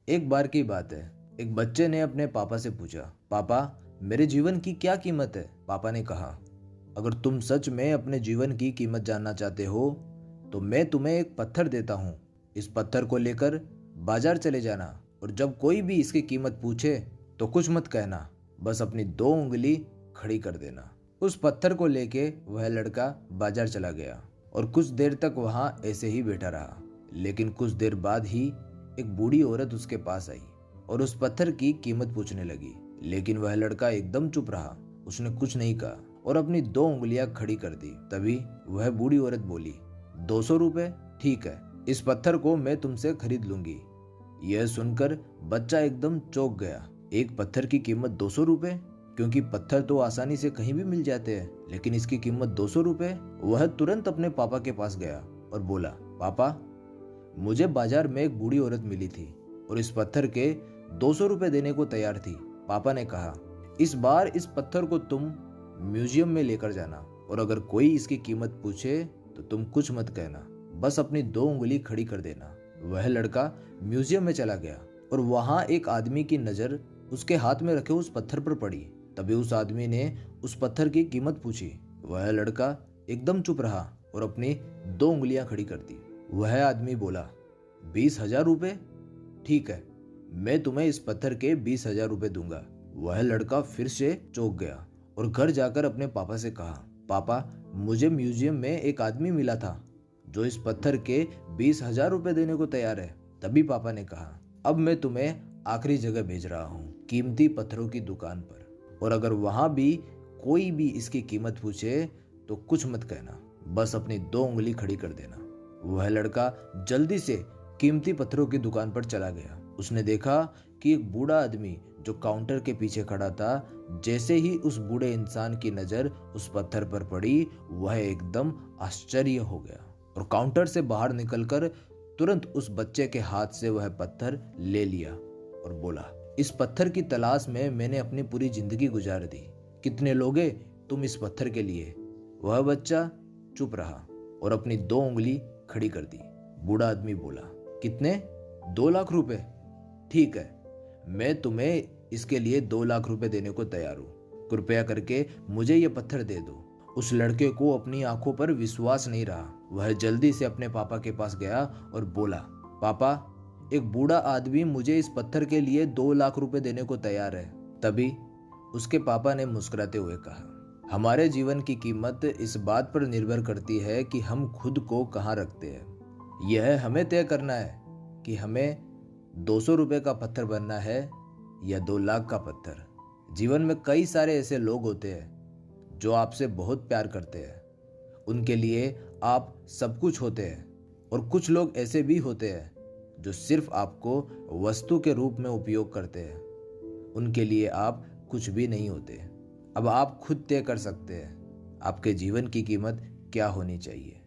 एक बार की बात है। एक बच्चे ने अपने पापा से पूछा, पापा मेरे जीवन की क्या कीमत है। पापा ने कहा, अगर तुम सच में अपने जीवन की कीमत जानना चाहते हो तो मैं तुम्हें एक पत्थर देता हूँ। इस पत्थर को लेकर बाजार चले जाना और जब कोई भी इसकी कीमत पूछे तो कुछ मत कहना, बस अपनी दो उंगली खड़ी कर देना। उस पत्थर को लेके वह लड़का बाजार चला गया और कुछ देर तक वहां ऐसे ही बैठा रहा। लेकिन कुछ देर बाद ही एक बूढ़ी औरत उसके पास आई और उस पत्थर की कीमत पूछने लगी। लेकिन वह लड़का एकदम चुप रहा, उसने कुछ नहीं कहा और अपनी दो उंगलियां खड़ी कर दी। तभी वह बूढ़ी औरत बोली, 200 रुपए, ठीक है, इस पत्थर को मैं तुमसे खरीद लूंगी। यह सुनकर बच्चा एकदम चौंक गया। एक पत्थर की कीमत 200 रुपए, क्योंकि पत्थर तो आसानी से कहीं भी मिल जाते हैं, लेकिन इसकी कीमत 200 रुपए। वह तुरंत अपने पापा के पास गया और बोला, पापा मुझे बाजार में एक बूढ़ी औरत मिली थी और इस पत्थर के 200 रुपए देने को तैयार थी। पापा ने कहा, इस बार इस पत्थर को तुम म्यूजियम में लेकर जाना और अगर कोई इसकी कीमत पूछे तो तुम कुछ मत कहना, बस अपनी दो उंगली खड़ी कर देना। वह लड़का म्यूजियम में चला गया और वहां एक आदमी की नजर उसके हाथ में रखे उस पत्थर पर पड़ी। तभी उस आदमी ने उस पत्थर की कीमत पूछी। वह लड़का एकदम चुप रहा और अपनी दो उंगलियां खड़ी कर दी। वह आदमी बोला, 20,000 रुपए, ठीक है, मैं तुम्हें इस पत्थर के 20,000 रुपए दूंगा। वह लड़का फिर से चौंक गया और घर जाकर अपने पापा से कहा, पापा मुझे म्यूजियम में एक आदमी मिला था जो इस पत्थर के 20,000 रुपए देने को तैयार है। तभी पापा ने कहा, अब मैं तुम्हें आखिरी जगह भेज रहा हूँ, कीमती पत्थरों की दुकान पर, और अगर वहां भी कोई भी इसकी कीमत पूछे तो कुछ मत कहना, बस अपनी दो उंगली खड़ी कर देना। वह लड़का जल्दी से कीमती पत्थरों की दुकान पर चला गया। उसने देखा कि एक बूढ़ा आदमी जो काउंटर के पीछे खड़ा था, जैसे ही उस बूढ़े इंसान की नजर उस पत्थर पर पड़ी, वह एकदम आश्चर्य हो गया और काउंटर से बाहर निकलकर तुरंत उस बच्चे के हाथ से वह पत्थर ले लिया और बोला, इस पत्थर की तलाश में मैंने अपनी पूरी जिंदगी गुजार दी, कितने लोगे तुम इस पत्थर के लिए। वह बच्चा चुप रहा और अपनी दो उंगली खड़ी कर दी। बूढ़ा आदमी बोला, कितने? 2 लाख रुपए, ठीक है, मैं तुम्हें इसके लिए 2 लाख रुपए देने को तैयार हूँ, कृपया करके मुझे यह पत्थर दे दो। उस लड़के को अपनी आंखों पर विश्वास नहीं रहा। वह जल्दी से अपने पापा के पास गया और बोला, पापा एक बूढ़ा आदमी मुझे इस पत्थर के लिए 2 लाख रुपए देने को तैयार है। तभी उसके पापा ने मुस्कुराते हुए कहा, हमारे जीवन की कीमत इस बात पर निर्भर करती है कि हम खुद को कहाँ रखते हैं। यह हमें तय करना है कि हमें 200 रुपए का पत्थर बनना है या 2 लाख का पत्थर। जीवन में कई सारे ऐसे लोग होते हैं जो आपसे बहुत प्यार करते हैं, उनके लिए आप सब कुछ होते हैं, और कुछ लोग ऐसे भी होते हैं जो सिर्फ आपको वस्तु के रूप में उपयोग करते हैं, उनके लिए आप कुछ भी नहीं होते। अब आप खुद तय कर सकते हैं आपके जीवन की कीमत क्या होनी चाहिए।